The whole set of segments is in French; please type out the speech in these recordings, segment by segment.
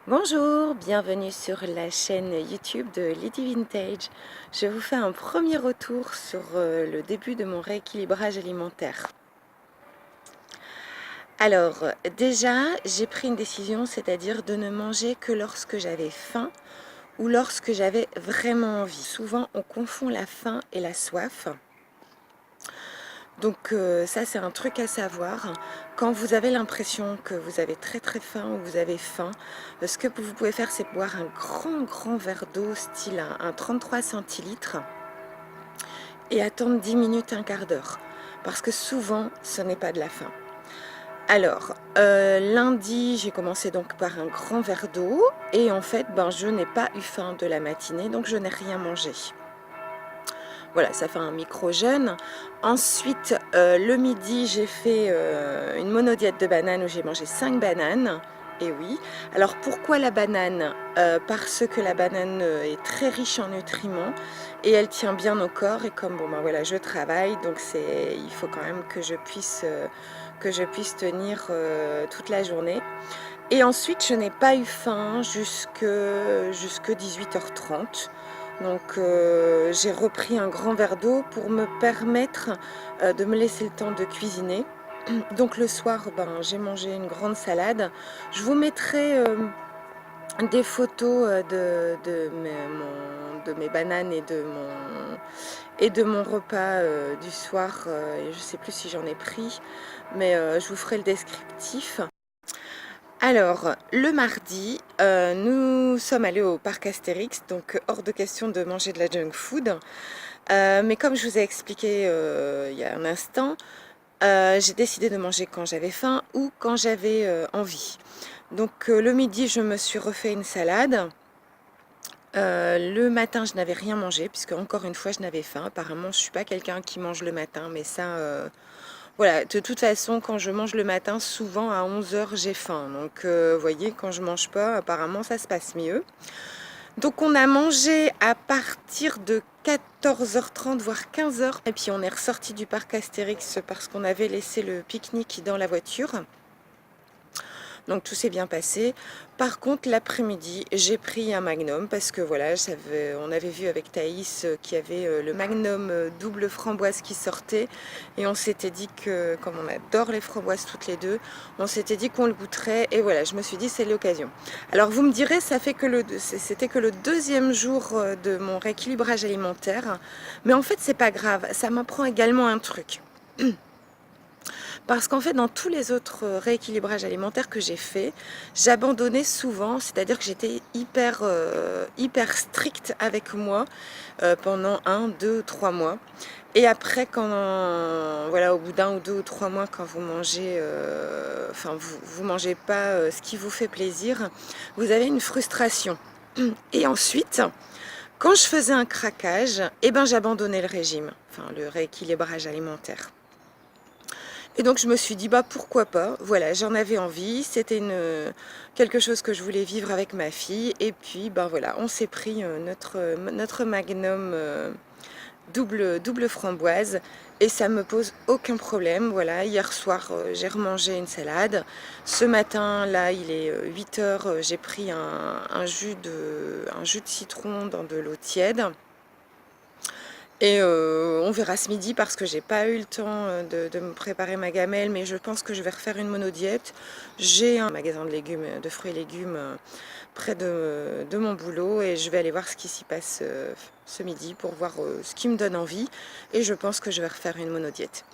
Bonjour, bienvenue sur la chaîne YouTube de Lady Vintage. Je vous fais un premier retour sur le début de mon rééquilibrage alimentaire. Alors, déjà, j'ai pris une décision, c'est-à-dire de ne manger que lorsque j'avais faim ou lorsque j'avais vraiment envie. Souvent, on confond la faim et la soif. Donc ça c'est un truc à savoir. Quand vous avez l'impression que vous avez très faim ou vous avez faim, ce que vous pouvez faire c'est boire un grand verre d'eau style un 33 centilitres et attendre 10 minutes, un quart d'heure. Parce que souvent ce n'est pas de la faim. Alors, lundi, j'ai commencé donc par un grand verre d'eau et en fait, je n'ai pas eu faim de la matinée, donc je n'ai rien mangé. Voilà, ça fait un micro-jeûne. Ensuite, le midi, j'ai fait une monodiète de bananes où j'ai mangé 5 bananes. Et oui. Alors, pourquoi la banane? Parce que la banane est très riche en nutriments et elle tient bien au corps. Et comme voilà, je travaille, donc il faut quand même que je puisse tenir toute la journée. Et ensuite, je n'ai pas eu faim jusque 18h30. Donc j'ai repris un grand verre d'eau pour me permettre de me laisser le temps de cuisiner. Donc le soir, j'ai mangé une grande salade. Je vous mettrai des photos de mes bananes et de mon repas du soir. Je ne sais plus si j'en ai pris, mais je vous ferai le descriptif. Alors, le mardi, nous sommes allés au parc Astérix, donc hors de question de manger de la junk food. Mais comme je vous ai expliqué il y a un instant, j'ai décidé de manger quand j'avais faim ou quand j'avais envie. Donc le midi, je me suis refait une salade. Le matin, je n'avais rien mangé, puisque encore une fois, je n'avais faim. Apparemment, je ne suis pas quelqu'un qui mange le matin, mais ça... Voilà, de toute façon, quand je mange le matin, souvent à 11h, j'ai faim. Donc, vous voyez, quand je mange pas, apparemment, ça se passe mieux. Donc, on a mangé à partir de 14h30, voire 15h. Et puis, on est ressorti du parc Astérix parce qu'on avait laissé le pique-nique dans la voiture. Donc tout s'est bien passé. Par contre, l'après-midi, j'ai pris un Magnum parce que voilà, on avait vu avec Thaïs qu'il y avait le Magnum double framboise qui sortait. Et on s'était dit que, comme on adore les framboises toutes les deux, on s'était dit qu'on le goûterait. Et voilà, je me suis dit c'est l'occasion. Alors vous me direz, c'était que le deuxième jour de mon rééquilibrage alimentaire. Mais en fait, c'est pas grave. Ça m'apprend également un truc. Parce qu'en fait, dans tous les autres rééquilibrages alimentaires que j'ai fait, j'abandonnais souvent, c'est-à-dire que j'étais hyper stricte avec moi pendant 1, 2, 3 mois. Et après, voilà, au bout d'1 ou 2 ou 3 mois, quand vous mangez, vous mangez pas ce qui vous fait plaisir, vous avez une frustration. Et ensuite, quand je faisais un craquage, j'abandonnais le régime, le rééquilibrage alimentaire. Et donc je me suis dit pourquoi pas, voilà, j'en avais envie, c'était quelque chose que je voulais vivre avec ma fille et puis voilà, on s'est pris notre Magnum double framboise et ça me pose aucun problème. Voilà, hier soir j'ai remangé une salade, ce matin là il est 8h, j'ai pris un jus de citron dans de l'eau tiède. Et on verra ce midi parce que j'ai pas eu le temps de me préparer ma gamelle, mais je pense que je vais refaire une monodiète. J'ai un magasin de légumes, de fruits et légumes près de mon boulot et je vais aller voir ce qui s'y passe ce midi pour voir ce qui me donne envie et je pense que je vais refaire une monodiète.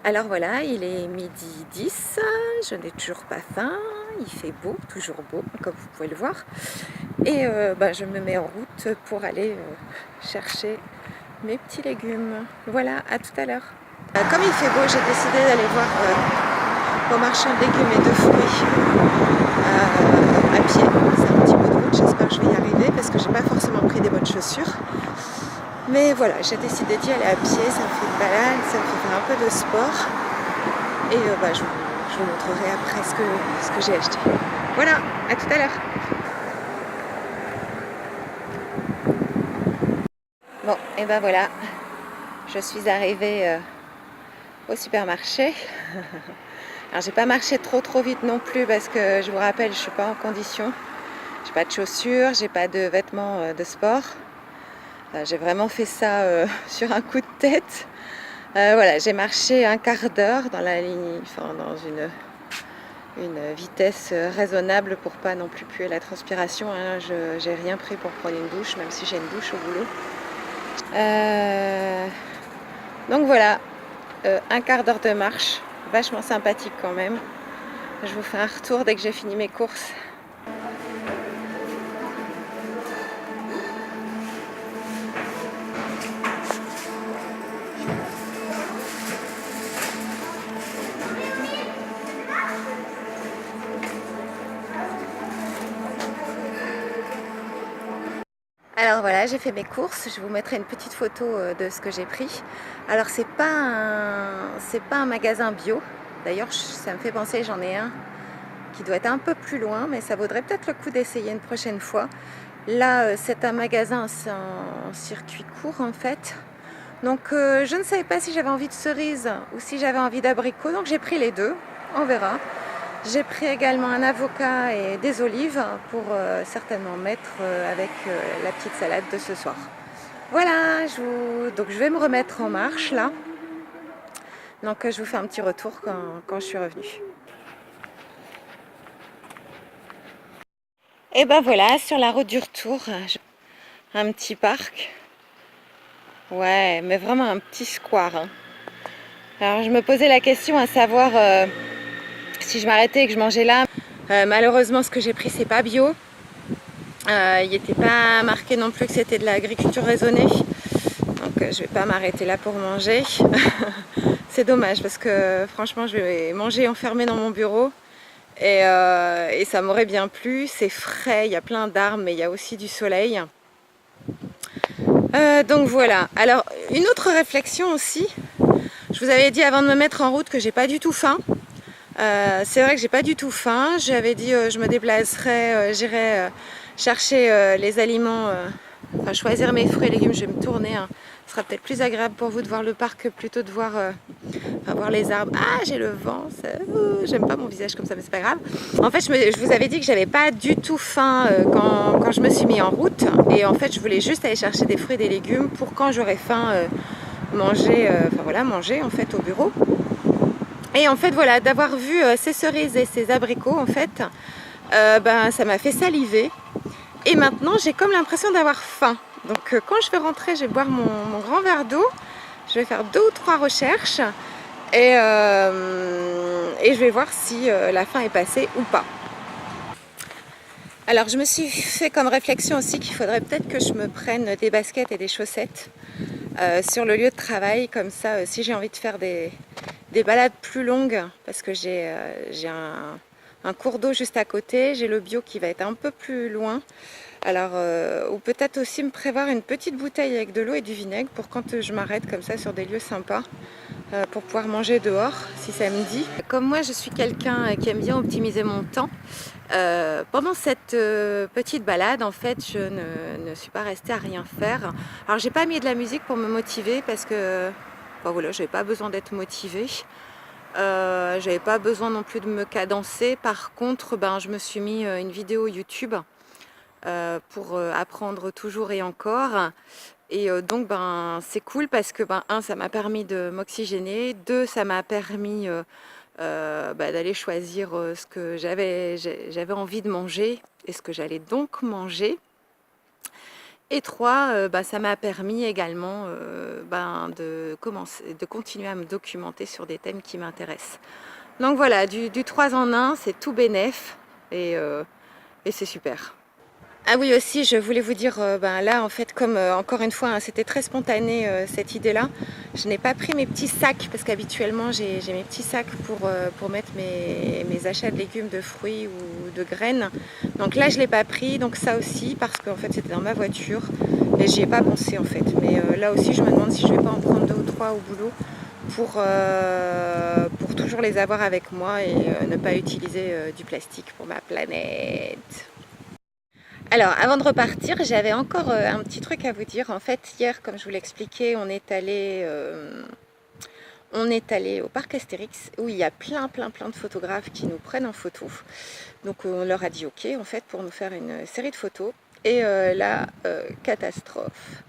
Alors voilà, il est midi 10, je n'ai toujours pas faim, il fait beau, toujours beau, comme vous pouvez le voir. Et je me mets en route pour aller chercher mes petits légumes. Voilà, à tout à l'heure. Comme il fait beau, j'ai décidé d'aller voir au marchand de légumes et de fruits à pied. C'est un petit peu de route, j'espère que je vais y arriver parce que j'ai pas forcément pris des bonnes chaussures. Mais voilà, j'ai décidé d'y aller à pied, ça me fait une balade, ça me fait faire un peu de sport. Et je vous montrerai après ce que j'ai acheté. Voilà, à tout à l'heure. Bon, et voilà, je suis arrivée au supermarché. Alors j'ai pas marché trop vite non plus parce que je vous rappelle, je suis pas en condition. J'ai pas de chaussures, j'ai pas de vêtements de sport. J'ai vraiment fait ça sur un coup de tête. Voilà, j'ai marché un quart d'heure dans la ligne, enfin dans une vitesse raisonnable pour pas non plus puer la transpiration. Hein. J'ai rien pris pour prendre une douche, même si j'ai une douche au boulot. Donc voilà, un quart d'heure de marche, vachement sympathique quand même. Je vous fais un retour dès que j'ai fini mes courses. Alors voilà, j'ai fait mes courses, je vous mettrai une petite photo de ce que j'ai pris. Alors c'est pas un magasin bio, d'ailleurs ça me fait penser, j'en ai un qui doit être un peu plus loin, mais ça vaudrait peut-être le coup d'essayer une prochaine fois. Là c'est un magasin, c'est en circuit court en fait. Donc je ne savais pas si j'avais envie de cerises ou si j'avais envie d'abricots, donc j'ai pris les deux, on verra. J'ai pris également un avocat et des olives pour certainement mettre avec la petite salade de ce soir. Voilà, donc je vais me remettre en marche là. Donc je vous fais un petit retour quand je suis revenue. Et ben voilà, sur la route du retour, un petit parc. Ouais, mais vraiment un petit square. Hein. Alors je me posais la question à savoir si je m'arrêtais et que je mangeais là. Malheureusement, ce que j'ai pris, c'est pas bio. Il n'était pas marqué non plus que c'était de l'agriculture raisonnée. Donc je vais pas m'arrêter là pour manger. C'est dommage parce que franchement, je vais manger enfermée dans mon bureau. Et ça m'aurait bien plu. C'est frais, il y a plein d'arbres, mais il y a aussi du soleil. Donc voilà. Alors, une autre réflexion aussi. Je vous avais dit avant de me mettre en route que j'ai pas du tout faim. C'est vrai que j'ai pas du tout faim. J'avais dit je me déplacerai, j'irai chercher les aliments, enfin choisir mes fruits et légumes. Je vais me tourner. Hein. Ce sera peut-être plus agréable pour vous de voir le parc plutôt de voir, voir les arbres. Ah, j'ai le vent. J'aime pas mon visage comme ça, mais c'est pas grave. En fait, je vous avais dit que j'avais pas du tout faim quand je me suis mis en route. Et en fait, je voulais juste aller chercher des fruits et des légumes pour quand j'aurai faim manger, manger en fait au bureau. Et en fait voilà, d'avoir vu ces cerises et ces abricots en fait, ça m'a fait saliver. Et maintenant j'ai comme l'impression d'avoir faim. Donc quand je vais rentrer, je vais boire mon grand verre d'eau. Je vais faire 2 ou 3 recherches et je vais voir si la faim est passée ou pas. Alors je me suis fait comme réflexion aussi qu'il faudrait peut-être que je me prenne des baskets et des chaussettes sur le lieu de travail. Comme ça, si j'ai envie de faire des balades plus longues, parce que j'ai un cours d'eau juste à côté, j'ai le bio qui va être un peu plus loin. Alors, ou peut-être aussi me prévoir une petite bouteille avec de l'eau et du vinaigre pour quand je m'arrête comme ça sur des lieux sympas, pour pouvoir manger dehors si ça me dit. Comme moi je suis quelqu'un qui aime bien optimiser mon temps, pendant cette petite balade en fait je ne suis pas restée à rien faire. Alors j'ai pas mis de la musique pour me motiver parce que voilà, j'avais pas besoin d'être motivée. J'avais pas besoin non plus de me cadencer. Par contre, je me suis mis une vidéo YouTube pour apprendre toujours et encore. Et donc c'est cool parce que un, ça m'a permis de m'oxygéner, 2, ça m'a permis d'aller choisir ce que j'avais envie de manger et ce que j'allais donc manger. Et 3, ça m'a permis également de continuer à me documenter sur des thèmes qui m'intéressent. Donc voilà, du 3 en 1, c'est tout bénef et c'est super. Ah oui aussi, je voulais vous dire, là en fait comme encore une fois, hein, c'était très spontané cette idée-là, je n'ai pas pris mes petits sacs parce qu'habituellement j'ai mes petits sacs pour mettre mes achats de légumes, de fruits ou de graines. Donc là je ne l'ai pas pris, donc ça aussi parce qu'en fait c'était dans ma voiture et j'y ai pas pensé en fait. Mais là aussi je me demande si je vais pas en prendre 2 ou 3 au boulot pour toujours les avoir avec moi et ne pas utiliser du plastique pour ma planète. Alors, avant de repartir, j'avais encore un petit truc à vous dire. En fait, hier, comme je vous l'expliquais, on est allé on est allé au parc Astérix où il y a plein de photographes qui nous prennent en photo. Donc on leur a dit ok en fait pour nous faire une série de photos. Et là, catastrophe.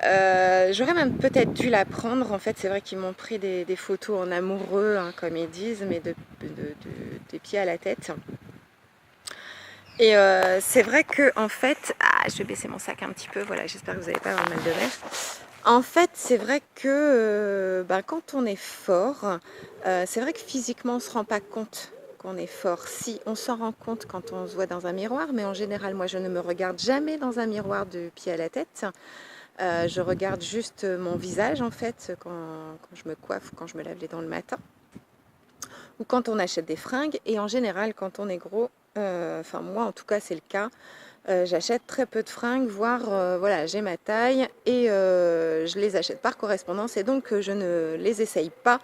J'aurais même peut-être dû la prendre. En fait, c'est vrai qu'ils m'ont pris des photos en amoureux, hein, comme ils disent, mais des pieds à la tête. Et c'est vrai que en fait, je vais baisser mon sac un petit peu. Voilà, j'espère que vous n'allez pas avoir mal de mer. En fait, c'est vrai que quand on est fort, c'est vrai que physiquement, on ne se rend pas compte qu'on est fort. Si, on s'en rend compte quand on se voit dans un miroir, mais en général, moi, je ne me regarde jamais dans un miroir de pied à la tête. Je regarde juste mon visage, en fait, quand je me coiffe, quand je me lave les dents le matin, ou quand on achète des fringues. Et en général, quand on est gros, enfin moi, en tout cas, c'est le cas. J'achète très peu de fringues, voire voilà, j'ai ma taille et je les achète par correspondance et donc je ne les essaye pas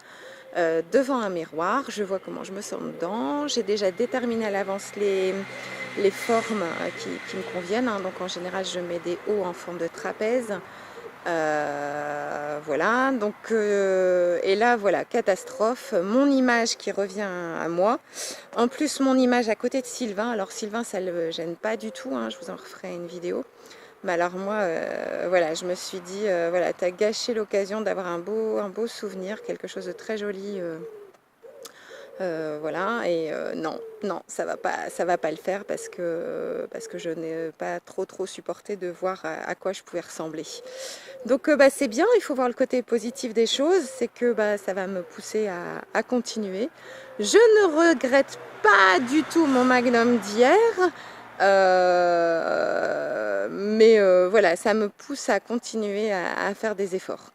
devant un miroir. Je vois comment je me sens dedans. J'ai déjà déterminé à l'avance les formes qui me conviennent, hein. Donc en général, je mets des hauts en forme de trapèze. Voilà, donc et là voilà, catastrophe, mon image qui revient à moi, en plus mon image à côté de Sylvain. Alors Sylvain, ça le gêne pas du tout, hein, je vous en referai une vidéo, mais alors moi voilà, je me suis dit voilà, t'as gâché l'occasion d'avoir un beau souvenir, quelque chose de très joli, voilà. Et non, ça va pas le faire parce que je n'ai pas trop supporté de voir à quoi je pouvais ressembler. Donc c'est bien, il faut voir le côté positif des choses, c'est que ça va me pousser à continuer. Je ne regrette pas du tout mon magnum d'hier, mais voilà, ça me pousse à continuer à faire des efforts.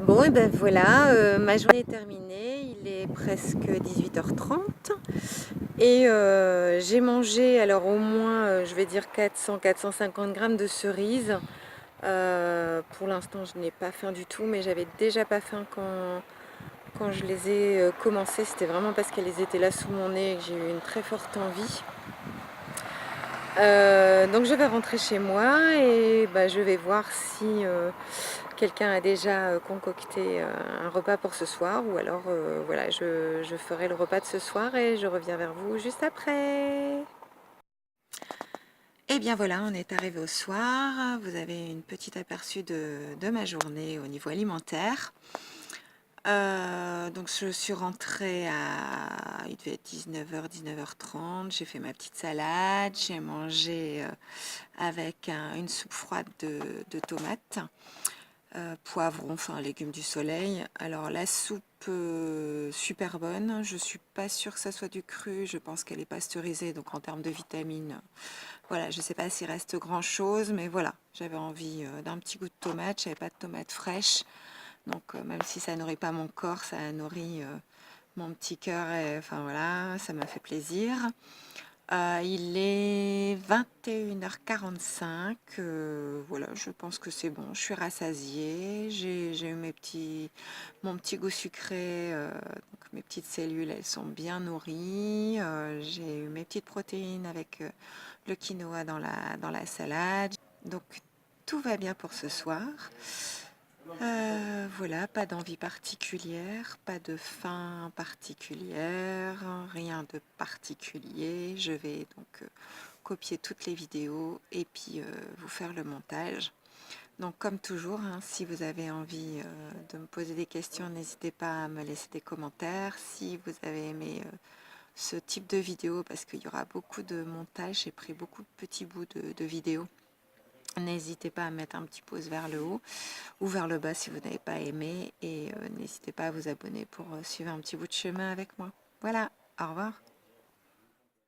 Bon, et ben voilà, ma journée est terminée, il est presque 18h30 et j'ai mangé alors au moins, je vais dire 400-450 grammes de cerises. Pour l'instant, je n'ai pas faim du tout, mais j'avais déjà pas faim quand je les ai commencées. C'était vraiment parce qu'elles étaient là sous mon nez et que j'ai eu une très forte envie. Donc je vais rentrer chez moi et je vais voir si quelqu'un a déjà concocté un repas pour ce soir, ou alors voilà, je ferai le repas de ce soir et je reviens vers vous juste après. Et bien voilà, on est arrivé au soir. Vous avez une petite aperçu de ma journée au niveau alimentaire. Donc je suis rentrée il devait être 19h, 19h30. J'ai fait ma petite salade. J'ai mangé avec une soupe froide de tomates, poivrons, enfin légumes du soleil. Alors la soupe, super bonne. Je suis pas sûre que ça soit du cru. Je pense qu'elle est pasteurisée, donc en termes de vitamines, voilà, je sais pas s'il reste grand chose, mais voilà, j'avais envie d'un petit goût de tomate. J'avais pas de tomates fraîches, donc même si ça nourrit pas mon corps, ça nourrit mon petit cœur, et enfin voilà, ça m'a fait plaisir. Il est 21h45, voilà, je pense que c'est bon, je suis rassasiée, j'ai eu mon petit goût sucré, donc mes petites cellules, elles sont bien nourries, j'ai eu mes petites protéines avec le quinoa dans la salade, donc tout va bien pour ce soir. Voilà, pas d'envie particulière, pas de faim particulière, rien de particulier. Je vais donc copier toutes les vidéos et puis vous faire le montage. Donc comme toujours, hein, si vous avez envie de me poser des questions, n'hésitez pas à me laisser des commentaires. Si vous avez aimé ce type de vidéo, parce qu'il y aura beaucoup de montage, j'ai pris beaucoup de petits bouts de vidéos. N'hésitez pas à mettre un petit pouce vers le haut ou vers le bas si vous n'avez pas aimé, et n'hésitez pas à vous abonner pour suivre un petit bout de chemin avec moi. Voilà, au revoir.